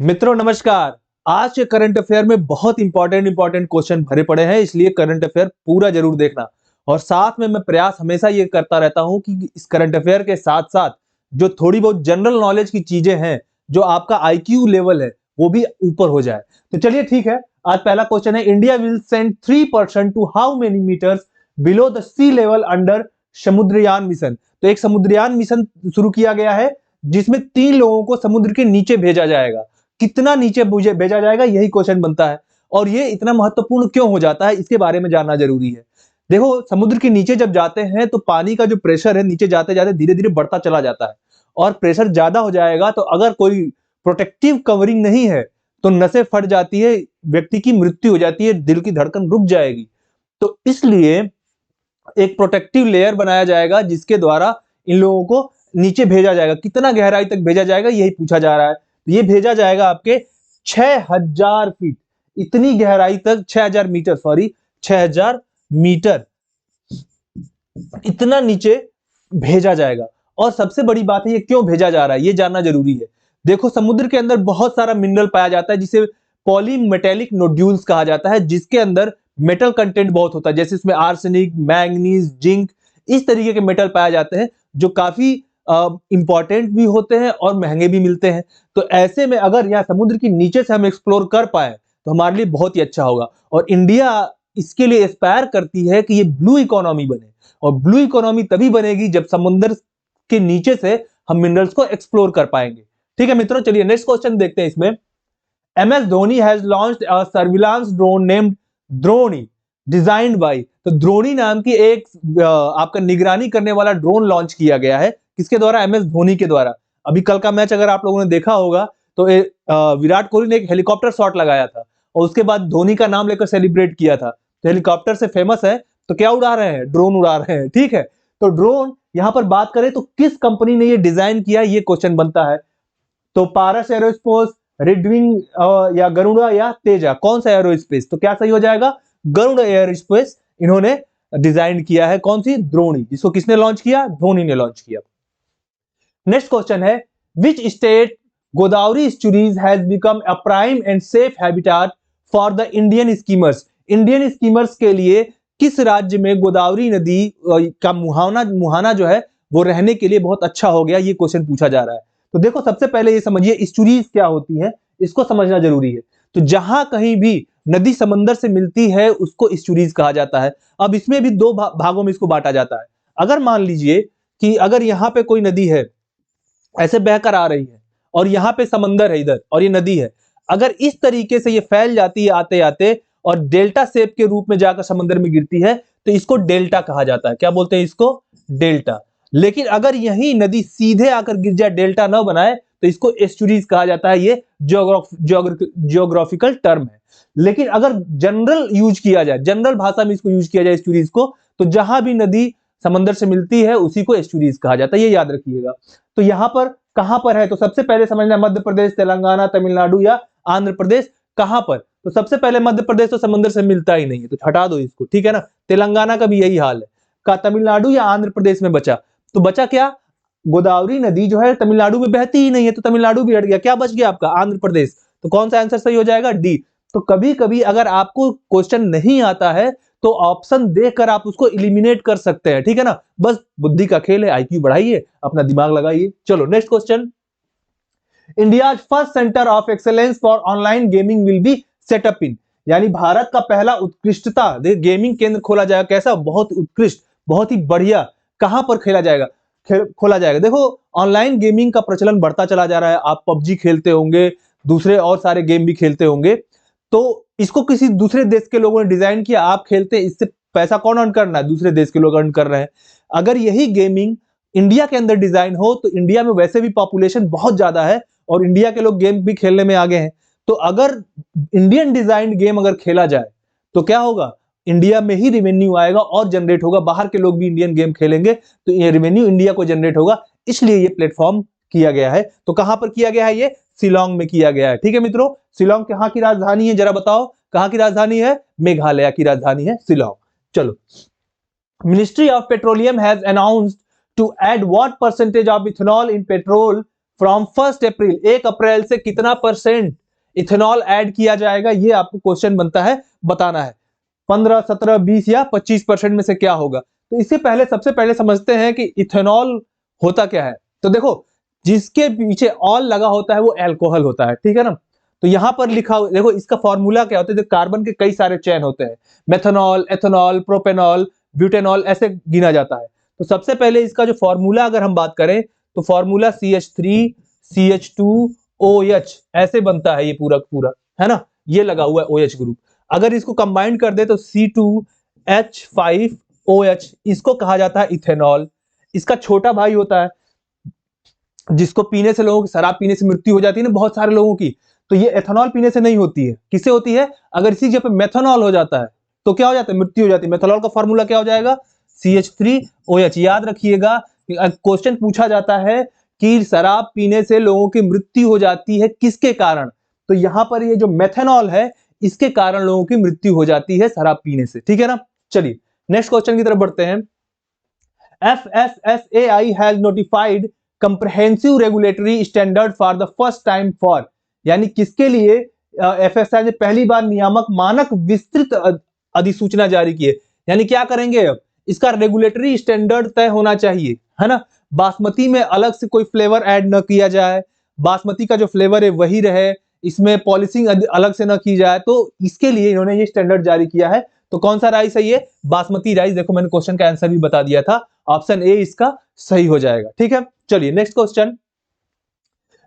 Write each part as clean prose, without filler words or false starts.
मित्रों नमस्कार। आज के करंट अफेयर में बहुत इंपॉर्टेंट क्वेश्चन भरे पड़े हैं, इसलिए करंट अफेयर पूरा जरूर देखना। और साथ में मैं प्रयास हमेशा ये करता रहता हूं कि इस करंट अफेयर के साथ साथ जो थोड़ी बहुत जनरल नॉलेज की चीजें हैं, जो आपका आईक्यू लेवल है, वो भी ऊपर हो जाए। तो चलिए ठीक है, आज पहला क्वेश्चन है, India will send 3% to how many metres below the sea level under Samudrayaan mission. तो एक समुद्रयान मिशन शुरू किया गया है, जिसमें 3 लोगों को समुद्र के नीचे भेजा जाएगा। कितना नीचे भेजा जाएगा, यही क्वेश्चन बनता है। और ये इतना महत्वपूर्ण क्यों हो जाता है, इसके बारे में जानना जरूरी है। देखो, समुद्र के नीचे जब जाते हैं तो पानी का जो प्रेशर है नीचे जाते जाते धीरे धीरे बढ़ता चला जाता है। और प्रेशर ज्यादा हो जाएगा तो अगर कोई प्रोटेक्टिव कवरिंग नहीं है तो नसें फट जाती है, व्यक्ति की मृत्यु हो जाती है, दिल की धड़कन रुक जाएगी। तो इसलिए एक प्रोटेक्टिव लेयर बनाया जाएगा, जिसके द्वारा इन लोगों को नीचे भेजा जाएगा। कितना गहराई तक भेजा जाएगा, यही पूछा जा रहा है। ये भेजा जाएगा आपके 6000 फीट, इतनी गहराई तक, 6000 मीटर, सॉरी 6000 मीटर, इतना नीचे भेजा जाएगा। और सबसे बड़ी बात है, ये क्यों भेजा जा रहा है, ये जानना जरूरी है। देखो, समुद्र के अंदर बहुत सारा मिनरल पाया जाता है, जिसे पॉलीमेटेलिक नोड्यूल्स कहा जाता है, जिसके अंदर मेटल कंटेंट बहुत होता है। जैसे इसमें आर्सेनिक, मैंगनीज, जिंक, इस तरीके के मेटल पाए जाते हैं, जो काफी इंपॉर्टेंट भी होते हैं और महंगे भी मिलते हैं। तो ऐसे में अगर यहाँ समुद्र के नीचे से हम एक्सप्लोर कर पाए तो हमारे लिए बहुत ही अच्छा होगा। और इंडिया इसके लिए एस्पायर करती है कि ये ब्लू इकोनॉमी बने। और ब्लू इकोनॉमी तभी बनेगी जब समुद्र के नीचे से हम मिनरल्स को एक्सप्लोर कर पाएंगे। ठीक है मित्रों, चलिए नेक्स्ट क्वेश्चन देखते हैं। इसमें MS Dhoni has launched a surveillance drone named द्रोणी, डिजाइन्ड बाय। तो द्रोणी नाम की एक आपका निगरानी करने वाला ड्रोन लॉन्च किया गया है। किसके द्वारा? MS धोनी के द्वारा। अभी कल का मैच अगर आप लोगों ने देखा होगा तो विराट कोहली ने एक हेलीकॉप्टर शॉट लगाया था और उसके बाद धोनी का नाम लेकर सेलिब्रेट किया था। तो हेलीकॉप्टर से फेमस है, तो क्या उड़ा रहे हैं? ड्रोन उड़ा रहे हैं। ठीक है, तो ड्रोन यहां पर बात करें तो किस कंपनी ने ये डिजाइन किया, ये क्वेश्चन बनता है। तो पारस एरोस्पेस, रेडविंग या गरुड़ा या तेजा, कौन सा एरोस्पेस? तो क्या सही हो जाएगा? गरुड़ एरोस्पेस इन्होंने डिजाइन किया है। कौन सी? द्रोणी, जिसको किसने लॉन्च किया? धोनी ने लॉन्च किया। नेक्स्ट क्वेश्चन है, which state Godavari stories has become a prime and safe habitat for the Indian skimmers. Indian skimmers के लिए किस राज्य में गोदावरी नदी का मुहाना जो है वो रहने के लिए बहुत अच्छा हो गया, ये क्वेश्चन पूछा जा रहा है। तो देखो, सबसे पहले ये समझिए एस्चुरीज क्या होती है, इसको समझना जरूरी है। तो जहां कहीं भी नदी समंदर से मिलती है उसको एस्चुरीज कहा जाता है। अब इसमें भी दो भागों में इसको बांटा जाता है। अगर मान लीजिए कि अगर यहां पे कोई नदी है, ऐसे बहकर आ रही है, और यहां पे समंदर है इधर और ये नदी है, अगर इस तरीके से ये फैल जाती है आते आते और डेल्टा शेप के रूप में जाकर समंदर में गिरती है, तो इसको डेल्टा कहा जाता है। क्या बोलते हैं इसको? डेल्टा। लेकिन अगर यही नदी सीधे आकर गिर जाए, डेल्टा न बनाए, तो इसको एस्चुरीज कहा जाता है। ये जियोग्राफिकल टर्म है। लेकिन अगर जनरल यूज किया जाए, जनरल भाषा में इसको यूज किया जाए एस्चुरीज को, तो जहां भी नदी समंदर से मिलती है उसी को एस्चुरीज कहा जाता है, ये याद रखिएगा। तो यहां पर कहां पर है? तो सबसे पहले समझना, मध्य प्रदेश, तेलंगाना, तमिलनाडु या आंध्र प्रदेश। कहां पर? तो सबसे पहले मध्य प्रदेश तो समंदर से मिलता ही नहीं है, तो हटा दो इसको। ठीक है ना? तेलंगाना का भी यही हाल है। का तमिलनाडु या आंध्र प्रदेश में बचा? तो बचा क्या? गोदावरी नदी जो है तमिलनाडु में बहती ही नहीं है, तो तमिलनाडु भी हट गया। क्या बच गया आपका? आंध्र प्रदेश। तो कौन सा आंसर सही हो जाएगा? डी। तो कभी कभी अगर आपको क्वेश्चन नहीं आता है तो ऑप्शन देखकर आप उसको इलिमिनेट कर सकते हैं। ठीक है ना? बस बुद्धि का खेल है, आईक्यू बढ़ाइए, अपना दिमाग लगाइए। चलो next question, India first centre of excellence for online gaming will be set up in. यानी भारत का पहला उत्कृष्टता गेमिंग केंद्र खोला जाएगा। कैसा? बहुत उत्कृष्ट, बहुत ही बढ़िया। कहां पर खेला जाएगा? खोला जाएगा। देखो, ऑनलाइन गेमिंग का प्रचलन बढ़ता चला जा रहा है। आप पबजी खेलते होंगे, दूसरे और सारे गेम भी खेलते होंगे। तो इसको किसी दूसरे देश के लोगों ने डिजाइन किया, आप खेलते हैं, इससे पैसा कौन अर्न करना है? दूसरे देश के लोग अर्न कर रहे हैं। अगर यही गेमिंग इंडिया के अंदर डिजाइन हो तो इंडिया में वैसे भी पॉपुलेशन बहुत ज्यादा है और इंडिया के लोग गेम भी खेलने में आगे हैं। तो अगर इंडियन डिजाइंड गेम अगर खेला जाए तो क्या होगा? इंडिया में ही रेवेन्यू आएगा और जनरेट होगा। बाहर के लोग भी इंडियन गेम खेलेंगे तो ये रेवेन्यू इंडिया को जनरेट होगा। इसलिए ये प्लेटफॉर्म किया गया है। तो कहां पर किया गया है? ये शिलोंग में किया गया है। ठीक है मित्रों, शिलोंग कहां की राजधानी है? जरा बताओ, कहां की राजधानी है? मेघालय की राजधानी है शिलोंग। चलो, ministry of petroleum has announced to add what percentage of ethanol in petrol from 1 अप्रैल, 1 अप्रैल से कितना परसेंट इथेनॉल ऐड किया जाएगा, ये आपको क्वेश्चन बनता है, बताना है 15, 17, 20 या 25% में से क्या होगा। तो इससे पहले सबसे पहले समझते हैं कि इथेनॉल होता क्या है। तो देखो जिसके पीछे ऑल लगा होता है वो अल्कोहल होता है, ठीक है ना। तो यहां पर लिखा देखो इसका फॉर्मूला क्या होता है, कार्बन के कई सारे चेन होते हैं, मेथनॉल, एथेनॉल, प्रोपेनॉल, ब्यूटेनॉल, ऐसे गिना जाता है। तो सबसे पहले इसका जो फॉर्मूला अगर हम बात करें तो फॉर्मूला CH3 CH2OH ऐसे बनता है, ये पूरा पूरा है ना, ये लगा हुआ है OH ग्रुप। अगर इसको कंबाइन कर दे तो C2H5OH, इसको कहा जाता है इथेनॉल। इसका छोटा भाई होता है जिसको पीने से लोगों की, शराब पीने से मृत्यु हो जाती है ना बहुत सारे लोगों की, तो ये एथेनॉल पीने से नहीं होती है, किससे होती है, अगर इसी जगह पे मेथनॉल हो जाता है तो क्या हो जाता है, मृत्यु हो जाती है। मेथनॉल का फॉर्मूला क्या हो जाएगा, CH3OH। याद रखिएगा क्वेश्चन पूछा जाता है कि शराब पीने से लोगों की मृत्यु हो जाती है किसके कारण, तो यहां पर ये जो मेथनॉल है इसके कारण लोगों की मृत्यु हो जाती है शराब पीने से, ठीक है ना। चलिए नेक्स्ट क्वेश्चन की तरफ बढ़ते हैं। FSSAI has notified comprehensive regulatory standard for the first time for, यानी किसके लिए FSSAI ने पहली बार नियामक मानक विस्तृत अधिसूचना जारी की है, यानी क्या करेंगे अब, इसका रेगुलेटरी स्टैंडर्ड तय होना चाहिए, है ना। बासमती में अलग से कोई फ्लेवर ऐड न किया जाए, बासमती का जो फ्लेवर है वही रहे, इसमें पॉलिशिंग अलग से न की जाए, तो इसके लिए इन्होंने ये स्टैंडर्ड जारी किया है। तो कौन सा राइस है ये, बासमती राइस। देखो मैंने क्वेश्चन का आंसर भी बता दिया था, ऑप्शन ए इसका सही हो जाएगा, ठीक है। चलिए next question,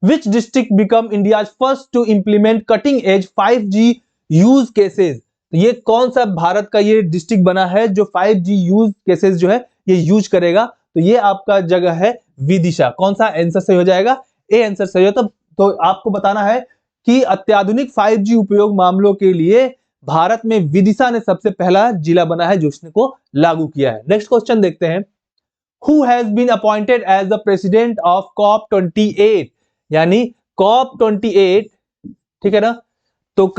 which district become India first to implement cutting edge 5G use cases, तो ये कौन सा भारत का ये डिस्ट्रिक्ट बना है जो 5G यूज केसेस जो है ये यूज करेगा, तो ये आपका जगह है विदिशा। कौन सा आंसर सही हो जाएगा, ए आंसर सही हो। तो आपको बताना है कि अत्याधुनिक 5G उपयोग मामलों के लिए भारत में विदिशा ने सबसे पहला जिला बना है जो उसने को लागू किया है। नेक्स्ट क्वेश्चन देखते हैं, Who has been appointed as the president of COP28, यानी COP28, ठीक है ना। तो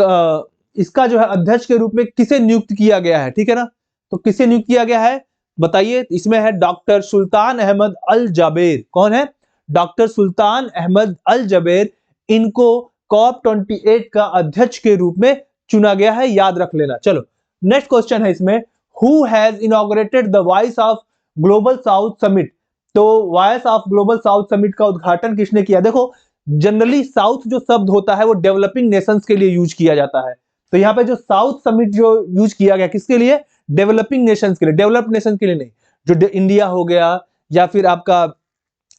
इसका जो है अध्यक्ष के रूप में किसे नियुक्त किया गया है, ठीक है ना। तो किसे नियुक्त किया गया है बताइए, इसमें है डॉक्टर सुल्तान अहमद अल जाबेर। कौन है, डॉक्टर सुल्तान अहमद अल जाबेर, इनको COP28 का अध्यक्ष के रूप में चुना गया है, याद रख लेना। चलो नेक्स्ट क्वेश्चन है इसमें, Who has inaugurated the Voice of global south summit, तो voice of global south summit का उद्घाटन किसने किया। देखो जनरली साउथ जो शब्द होता है वो डेवलपिंग नेशंस के लिए यूज किया जाता है, तो यहाँ पे जो साउथ समिट जो यूज किया गया किसके लिए, डेवलपिंग नेशंस के लिए, डेवलप्ड नेशन के लिए नहीं। जो इंडिया हो गया या फिर आपका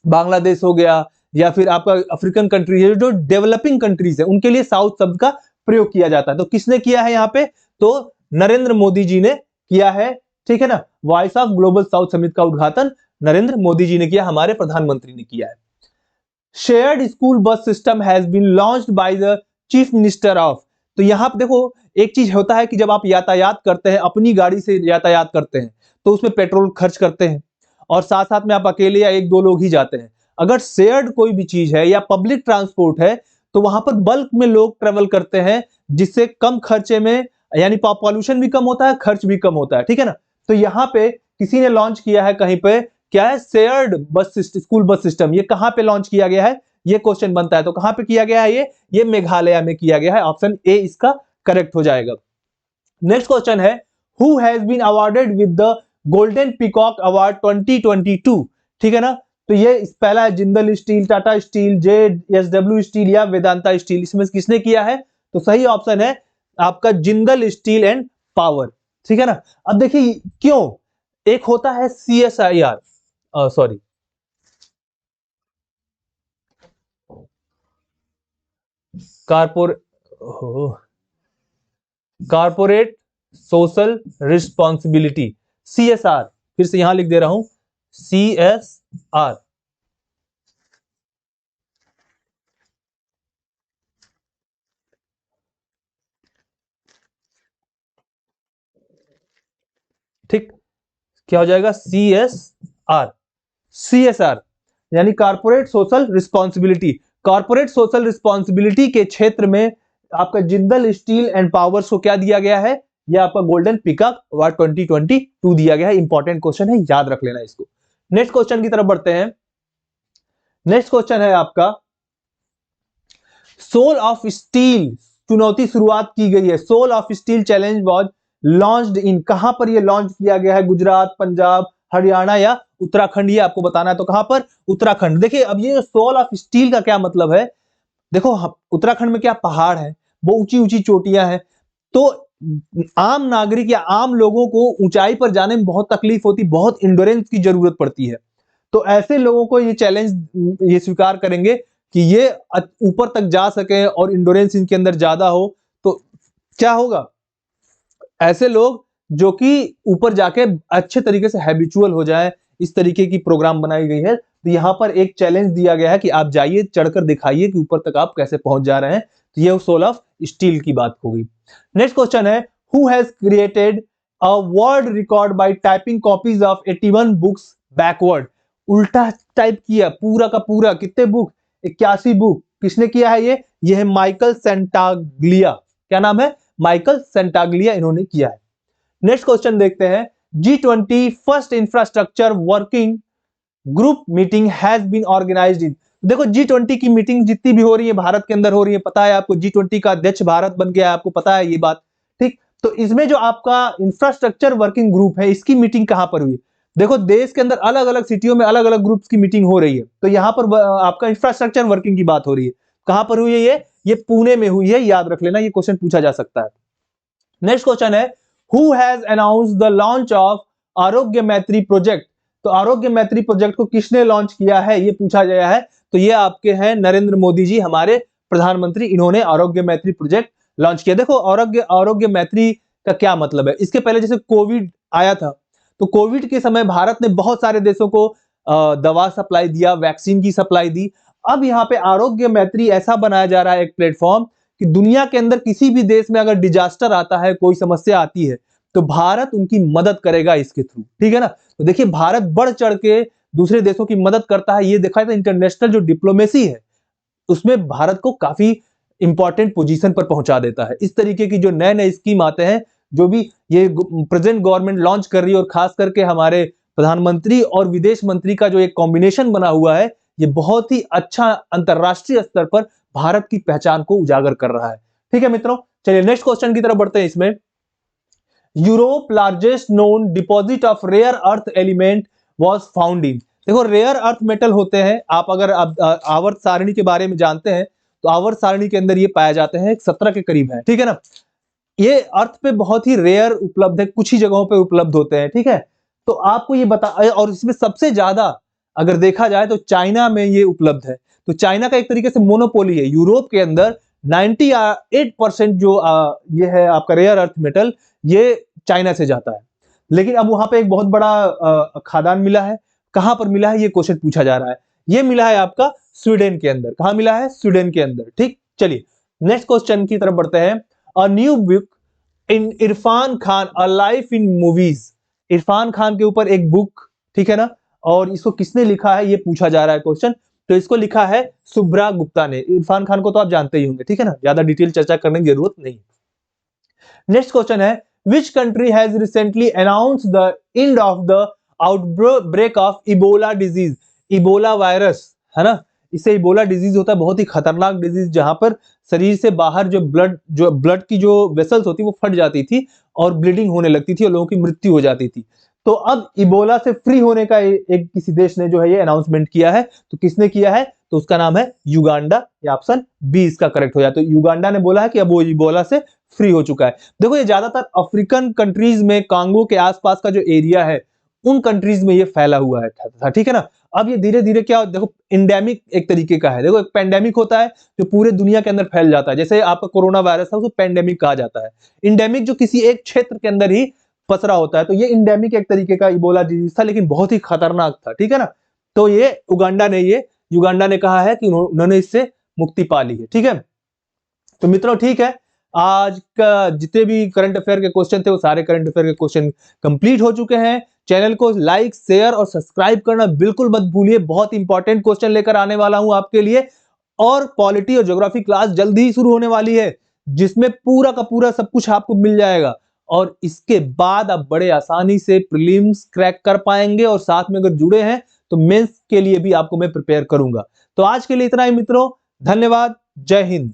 बांग्लादेश हो गया या फिर आपका अफ्रीकन कंट्री है, जो डेवलपिंग कंट्रीज है उनके लिए साउथ शब्द का प्रयोग किया जाता है। तो किसने किया है यहाँ पे, तो नरेंद्र मोदी जी ने किया है, ठीक है ना। Voice of global south summit का उद्घाटन नरेंद्र मोदी जी ने किया, हमारे प्रधानमंत्री ने किया है। Shared school bus system has been launched by the chief minister of, तो यहां पर देखो एक चीज होता है कि जब आप यातायात करते हैं, अपनी गाड़ी से यातायात करते हैं तो उसमें पेट्रोल खर्च करते हैं और साथ साथ में आप अकेले या एक दो लोग ही जाते हैं। अगर शेयर्ड कोई भी चीज है या पब्लिक ट्रांसपोर्ट है तो वहां पर बल्क में लोग ट्रेवल करते हैं, जिससे कम खर्चे में, यानी पॉल्यूशन भी कम होता है, खर्च भी कम होता है, ठीक है ना। तो यहाँ पे किसी ने लॉन्च किया है कहीं पे, क्या है, शेयर्ड बस स्कूल बस सिस्टम। ये कहां पे लॉन्च किया गया है, ये क्वेश्चन बनता है। तो कहां पे किया गया है ये मेघालय में किया गया है, ऑप्शन ए इसका करेक्ट हो जाएगा। नेक्स्ट क्वेश्चन है, who has been awarded with the Golden Peacock Award 2022, ठीक है ना। तो ये पहला है Jindal steel, Tata steel, JSW steel या वेदांता स्टील, इसमें किसने किया है, तो सही ऑप्शन है आपका जिंदल स्टील एंड पावर, ठीक है ना। अब देखिए क्यों, एक होता है CSIR, sorry corporate social responsibility, CSR, फिर से यहां लिख दे रहा हूं CSR। ठीक, क्या हो जाएगा CSR यानी corporate social responsibility. Corporate social responsibility के क्षेत्र में आपका जिंदल स्टील एंड पावर्स को क्या दिया गया है, यह आपका गोल्डन पीकॉक अवार्ड 2022 दिया गया है। इंपॉर्टेंट क्वेश्चन है, याद रख लेना इसको। नेक्स्ट क्वेश्चन की तरफ बढ़ते हैं। नेक्स्ट क्वेश्चन है आपका, सोल ऑफ स्टील चुनौती शुरुआत की गई है। Soul of steel challenge was launched in, कहां पर ये लॉन्च किया गया है? गुजरात, पंजाब, हरियाणा या उत्तराखंड, ये आपको बताना है। तो कहां पर? उत्तराखंड। देखिए अब ये सोल ऑफ स्टील का क्या मतलब है? देखो उत्तराखंड में क्या पहाड़ है, वो ऊंची ऊंची चोटियां हैं, तो आम नागरिक या आम लोगों को ऊंचाई पर जाने में बहुत तकलीफ होती, बहुत इंड्योरेंस की जरूरत पड़ती है। तो ऐसे लोगों को ये चैलेंज ये स्वीकार करेंगे कि ये ऊपर तक जा सके और इंड्योरेंस इनके अंदर ज्यादा हो, तो क्या होगा? ऐसे लोग जो कि ऊपर जाके अच्छे तरीके से हैबिचुअल हो जाए, इस तरीके की प्रोग्राम बनाई गई है। तो यहाँ पर एक चैलेंज दिया गया है कि आप जाइए, चढ़कर दिखाइए कि ऊपर तक आप कैसे पहुंच जा रहे हैं। तो ये सोल ऑफ स्टील की बात होगी। नेक्स्ट क्वेश्चन है, who has created a world record by typing copies of 81 books backward? उल्टा टाइप किया पूरा का पूरा, कितने बुक? 81 बुक। किसने किया है ये है माइकल सेंटाग्लिया। क्या नाम है? माइकल सेंटाग्लिया, इन्होंने किया है। नेक्स्ट क्वेश्चन देखते हैं, G20 first infrastructure working group meeting has been organised in. देखो G20 की मीटिंग जितनी भी हो रही है भारत के अंदर हो रही है, पता है आपको, G20 का अध्यक्ष भारत बन गया है, आपको पता है ये बात, ठीक? तो इसमें जो आपका इंफ्रास्ट्रक्चर वर्किंग ग्रुप है, इसकी मीटिंग कहां पर हुई? देखो देश के अंदर अलग अलग सिटियों में अलग अलग ग्रुप्स की मीटिंग हो रही है, तो यहां पर आपका इंफ्रास्ट्रक्चर वर्किंग की बात हो रही है। कहां पर हुई है ये पुणे में हुई है, याद रख लेना, ये क्वेश्चन पूछा जा सकता है। नेक्स्ट क्वेश्चन है, who has announced the launch of आरोग्य मैत्री प्रोजेक्ट? तो आरोग्य मैत्री प्रोजेक्ट को किसने लॉन्च किया है, ये पूछा गया है। तो ये आपके हैं नरेंद्र मोदी जी, हमारे प्रधानमंत्री, इन्होंने आरोग्य मैत्री प्रोजेक्ट लॉन्च किया। देखो आरोग्य मैत्री का क्या मतलब है? इसके पहले जैसे कोविड आया था, तो कोविड के समय भारत ने बहुत सारे देशों को दवा सप्लाई दिया, वैक्सीन की सप्लाई दी। अब यहाँ पे आरोग्य मैत्री ऐसा बनाया जा रहा है एक प्लेटफॉर्म कि दुनिया के अंदर किसी भी देश में अगर डिजास्टर आता है, कोई समस्या आती है, तो भारत उनकी मदद करेगा इसके थ्रू, ठीक है ना? तो देखिए भारत बढ़ चढ़ के दूसरे देशों की मदद करता है, ये देखा है। इंटरनेशनल जो डिप्लोमेसी है उसमें भारत को काफी इंपॉर्टेंट पोजीशन पर पहुंचा देता है। इस तरीके की जो नए नए स्कीम आते हैं, जो भी ये प्रेजेंट गवर्नमेंट लॉन्च कर रही है, और खास करके हमारे प्रधानमंत्री और विदेश मंत्री का जो एक कॉम्बिनेशन बना हुआ है, ये बहुत ही अच्छा अंतरराष्ट्रीय स्तर पर भारत की पहचान को उजागर कर रहा है। ठीक है मित्रों, चलिए नेक्स्ट क्वेश्चन की तरफ बढ़ते हैं। इसमें Europe largest known deposit of rare earth element was found in. देखो रेयर अर्थ मेटल होते हैं, आप अगर आवर्त सारणी के बारे में जानते हैं, तो आवर्त सारणी के अंदर ये पाए जाते हैं 17 के करीब है, ठीक है ना? ये अर्थ पे बहुत ही रेयर उपलब्ध है, कुछ ही जगहों पे उपलब्ध होते हैं, ठीक है? तो आपको ये बता, और इसमें सबसे ज्यादा अगर देखा जाए तो चाइना में ये उपलब्ध है। तो चाइना का एक तरीके से मोनोपोली है। यूरोप के अंदर 98% जो ये है आपका रेयर अर्थ मेटल, ये चाइना से जाता है। लेकिन अब वहां पे एक बहुत बड़ा खादान मिला है। कहां पर मिला है, ये क्वेश्चन पूछा जा रहा है। ये मिला है आपका स्वीडन के अंदर। कहां मिला है? स्वीडन के अंदर, ठीक। चलिए नेक्स्ट क्वेश्चन की तरफ बढ़ते हैं। A new book in Irfan Khan a life in movies. Irfan Khan के ऊपर एक बुक, ठीक है ना, और इसको किसने लिखा है, ये पूछा जा रहा है क्वेश्चन। तो इसको लिखा है शुभ्रा गुप्ता ने। इरफान खान को तो आप जानते ही होंगे, ठीक है ना, ज्यादा डिटेल चर्चा करने की जरूरत नहीं। नेक्स्ट क्वेश्चन है, which country has recently announced the end of the outbreak of Ebola disease. Ebola virus है ना, इससे इबोला डिजीज होता है, बहुत ही खतरनाक डिजीज, जहां पर शरीर से बाहर जो ब्लड की जो वेसल्स होती वो फट जाती थी और ब्लीडिंग होने लगती थी और लोगों की मृत्यु हो जाती थी। तो अब इबोला से फ्री होने का एक किसी देश ने जो है ये अनाउंसमेंट किया है। तो किसने किया है? तो उसका नाम है युगांडा। ये ऑप्शन बी इसका करेक्ट हो जाए। तो युगांडा ने बोला है कि अब वो इबोला से फ्री हो चुका है। देखो ये ज्यादातर अफ्रीकन कंट्रीज में, कांगो के आसपास का जो एरिया है, उन कंट्रीज में ये फैला हुआ है, ठीक है ना। अब ये धीरे धीरे क्या, देखो इंडेमिक एक तरीके का है। देखो एक पेंडेमिक होता है जो पूरे दुनिया के अंदर फैल जाता है, जैसे आपका कोरोना वायरस था, उसको पेंडेमिक कहा जाता है। इंडेमिक जो किसी एक क्षेत्र के अंदर ही पसरा होता है, तो ये इंडेमिक एक तरीके का इबोला डिजीज था, लेकिन बहुत ही खतरनाक था, ठीक है ना। तो ये युगांडा ने कहा है कि उन्होंने इससे मुक्ति पा ली है, ठीक है। तो मित्रों ठीक है, आज का जितने भी करंट अफेयर के क्वेश्चन थे वो सारे करंट अफेयर के क्वेश्चन कंप्लीट हो चुके हैं। चैनल को लाइक, शेयर और सब्सक्राइब करना बिल्कुल मत भूलिए। बहुत इंपॉर्टेंट क्वेश्चन लेकर आने वाला हूं आपके लिए, और पॉलिटी और ज्योग्राफी क्लास जल्दी ही शुरू होने वाली है, जिसमें पूरा का पूरा सब कुछ आपको मिल जाएगा। और इसके बाद आप बड़े आसानी से प्रीलिम्स क्रैक कर पाएंगे, और साथ में अगर जुड़े हैं तो मेंस के लिए भी आपको मैं प्रिपेयर करूंगा। तो आज के लिए इतना ही मित्रों, धन्यवाद, जय हिंद।